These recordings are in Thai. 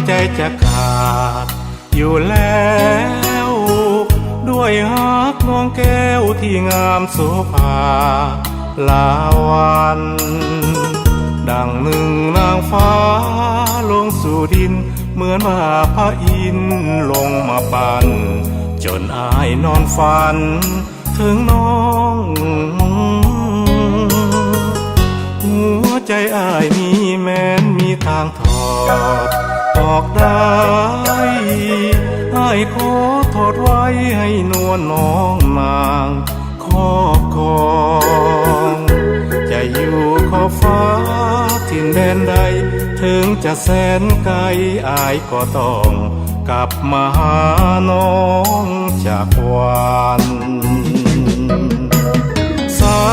ใจจะขาดอยู่แล้วด้วยฮักน้องแก้วที่งามโสภาลาวันดังหนึ่งนางฟ้าลงสู่ดินเหมือนว่าพระอินทร์ลงมาปั่นจนอายนอนฝันถึงน้องหัวใจอายมีแม้นมีทางถอดออกได้อายขอถอดไว้ให้นวลน้องนางครอบครองจะอยู่ขอบฟ้าถิ่นแดนใดถึงจะแสนไกลอายก็ต้องกลับมาหาน้องจากวันสา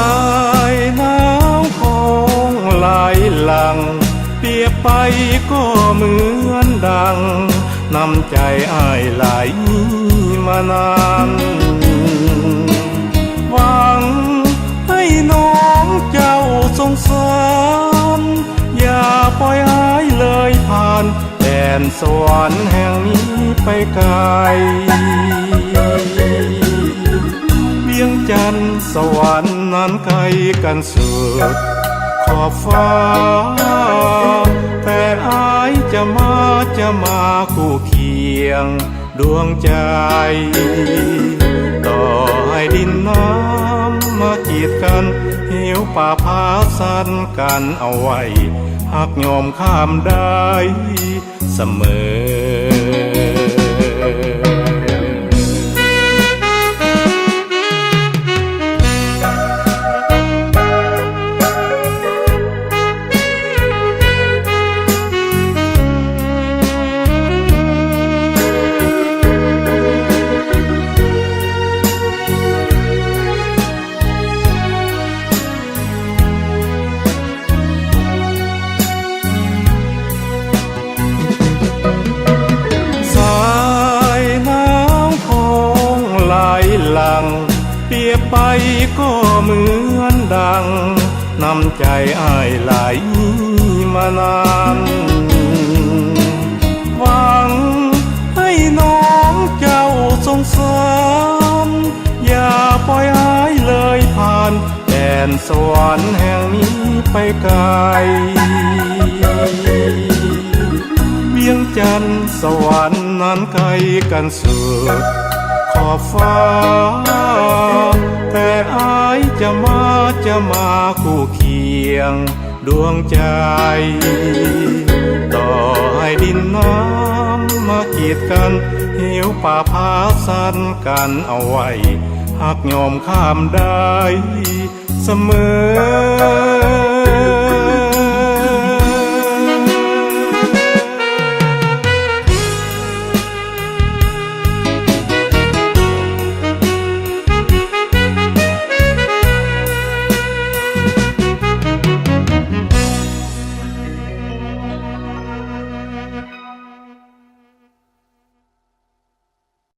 ยน้ำของไหลหลังเปรียบไปก็เหมือนดังน้ำใจอ้ายไหลมานานหวังให้น้องเจ้าสงสารอย่าปล่อยหายเลยผ่านแดนสวรรค์แห่งนี้ไปไกลเวียงจันทร์สวรรค์นั้นไกลกันสุดขอบฟ้าแต่อายจะมาคู่เคียงดวงใจต่อให้ดินน้ำมากีดกันเหวป่าพาสันกันเอาไว้หักยอมข้ามได้เสมอเปรียบไปก็เหมือนดังน้ำใจอ้ายไหลมานานหวังให้น้องเจ้าสงสารอย่าปล่อยหายเลยผ่านแดนสวรรค์แห่งนี้ไปไกลเวียงจันทร์สวรรค์นั้นไกลกันสุดขอบฟ้าแต่อายจะมาคู่เคียงดวงใจต่อให้ดินน้ำมากีดกันเหวป่าพาสันกันเอาไว้หักยอมข้ามได้เสมอ